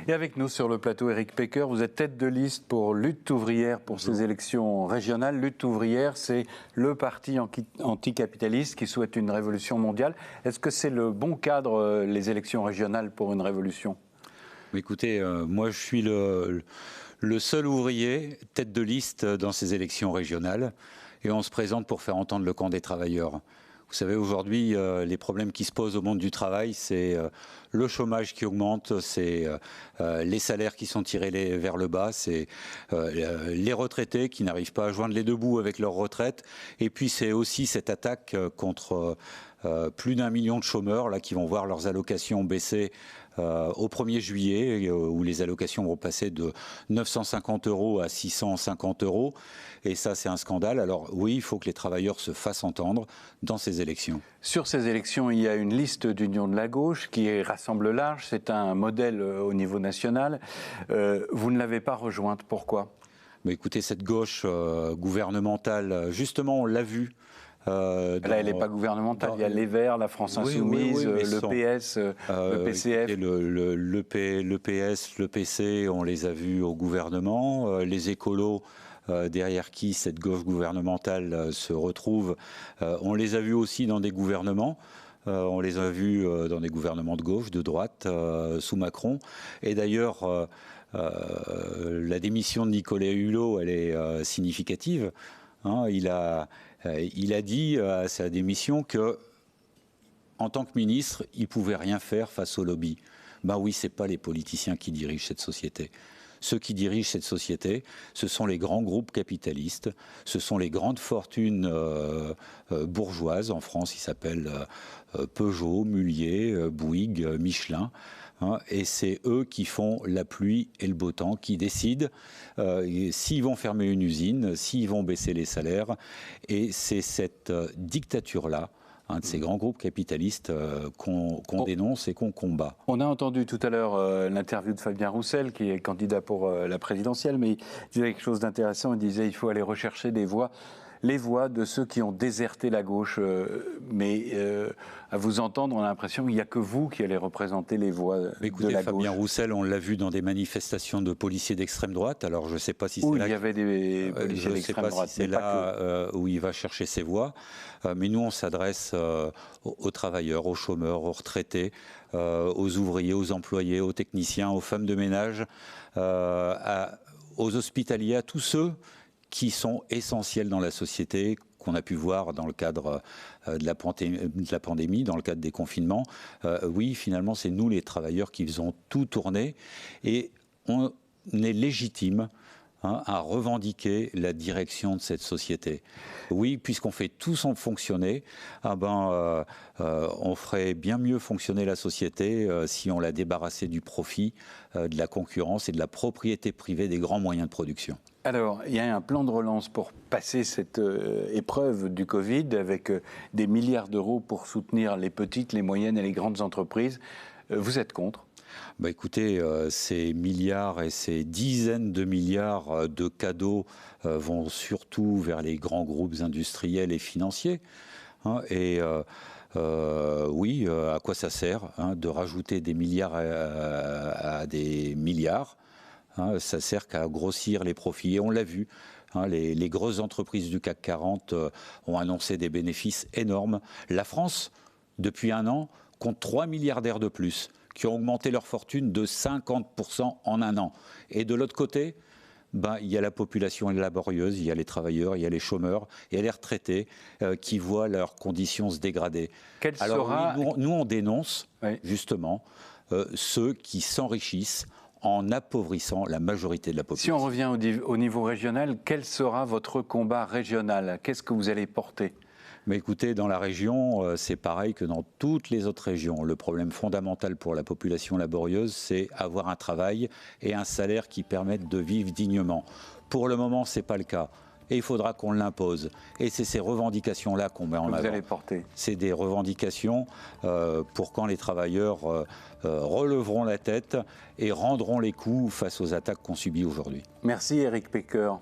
Et avec nous sur le plateau, Éric Pecker, vous êtes tête de liste pour Lutte ouvrière pour ces élections régionales. Lutte ouvrière, c'est le parti anticapitaliste qui souhaite une révolution mondiale. Est-ce que c'est le bon cadre, les élections régionales, pour une révolution ? Écoutez, moi je suis le seul ouvrier tête de liste dans ces élections régionales et on se présente pour faire entendre le camp des travailleurs. Vous savez, aujourd'hui, les problèmes qui se posent au monde du travail, c'est le chômage qui augmente, c'est les salaires qui sont tirés vers le bas, c'est les retraités qui n'arrivent pas à joindre les deux bouts avec leur retraite, et puis c'est aussi cette attaque contre plus d'1 million de chômeurs là, qui vont voir leurs allocations baisser au 1er juillet, où les allocations vont passer de 950 € à 650 €. Et ça, c'est un scandale. Alors oui, il faut que les travailleurs se fassent entendre dans ces élections. Sur ces élections, il y a une liste d'union de la gauche qui rassemble large. C'est un modèle au niveau national. Vous ne l'avez pas rejointe. Pourquoi ? Mais écoutez, cette gauche gouvernementale, justement, on l'a vu. Là, elle n'est pas gouvernementale. Il y a les Verts, la France Insoumise, le PS, le PCF. Le PS, le PC, on les a vus au gouvernement. Les écolos, derrière qui cette gauche gouvernementale se retrouve, on les a vus aussi dans des gouvernements. On les a vus dans des gouvernements de gauche, de droite, sous Macron. Et d'ailleurs, la démission de Nicolas Hulot, elle est significative. Il a dit à sa démission que, en tant que ministre, il ne pouvait rien faire face au lobby. Ben oui, ce n'est pas les politiciens qui dirigent cette société. Ceux qui dirigent cette société, ce sont les grands groupes capitalistes, ce sont les grandes fortunes bourgeoises. En France, ils s'appellent Peugeot, Mullier, Bouygues, Michelin. Et c'est eux qui font la pluie et le beau temps, qui décident s'ils vont fermer une usine, s'ils vont baisser les salaires. Et c'est cette dictature-là, de ces grands groupes capitalistes qu'on dénonce et qu'on combat. On a entendu tout à l'heure l'interview de Fabien Roussel, qui est candidat pour la présidentielle, mais il disait quelque chose d'intéressant. Il disait qu'il faut aller rechercher des voix, les voix de ceux qui ont déserté la gauche. Mais à vous entendre, on a l'impression qu'il n'y a que vous qui allez représenter les voix de la gauche. Fabien Roussel, on l'a vu dans des manifestations de policiers d'extrême droite. Alors je ne sais pas si c'est là. Il y avait des policiers d'extrême droite. Si c'est là où il va chercher ses voix. Mais nous, on s'adresse aux travailleurs, aux chômeurs, aux retraités, aux ouvriers, aux employés, aux techniciens, aux femmes de ménage, aux hospitaliers, à tous ceux qui sont essentiels dans la société, qu'on a pu voir dans le cadre de la pandémie, dans le cadre des confinements. Oui, finalement, c'est nous, les travailleurs, qui faisons tout tourner. Et on est légitime à revendiquer la direction de cette société. Oui, puisqu'on fait tout sans fonctionner, on ferait bien mieux fonctionner la société si on la débarrassait du profit, de la concurrence et de la propriété privée des grands moyens de production. Alors, il y a un plan de relance pour passer cette épreuve du Covid avec des milliards d'euros pour soutenir les petites, les moyennes et les grandes entreprises. Vous êtes contre ? Écoutez, ces milliards et ces dizaines de milliards de cadeaux vont surtout vers les grands groupes industriels et financiers. Oui, à quoi ça sert de rajouter des milliards à des milliards ? Ça sert qu'à grossir les profits. Et on l'a vu, les grosses entreprises du CAC 40 ont annoncé des bénéfices énormes. La France, depuis 1 an, compte 3 milliardaires de plus, qui ont augmenté leur fortune de 50% en 1 an. Et de l'autre côté, il y a la population laborieuse, il y a les travailleurs, il y a les chômeurs, il y a les retraités qui voient leurs conditions se dégrader. Nous, on dénonce justement ceux qui s'enrichissent en appauvrissant la majorité de la population. Si on revient au niveau régional, quel sera votre combat régional ? Qu'est-ce que vous allez porter ? Mais écoutez, dans la région, c'est pareil que dans toutes les autres régions. Le problème fondamental pour la population laborieuse, c'est avoir un travail et un salaire qui permettent de vivre dignement. Pour le moment, ce n'est pas le cas. Et il faudra qu'on l'impose. Et c'est ces revendications-là qu'on met en avant. Vous allez porter. C'est des revendications pour quand les travailleurs releveront la tête et rendront les coups face aux attaques qu'on subit aujourd'hui. Merci Éric Pecker.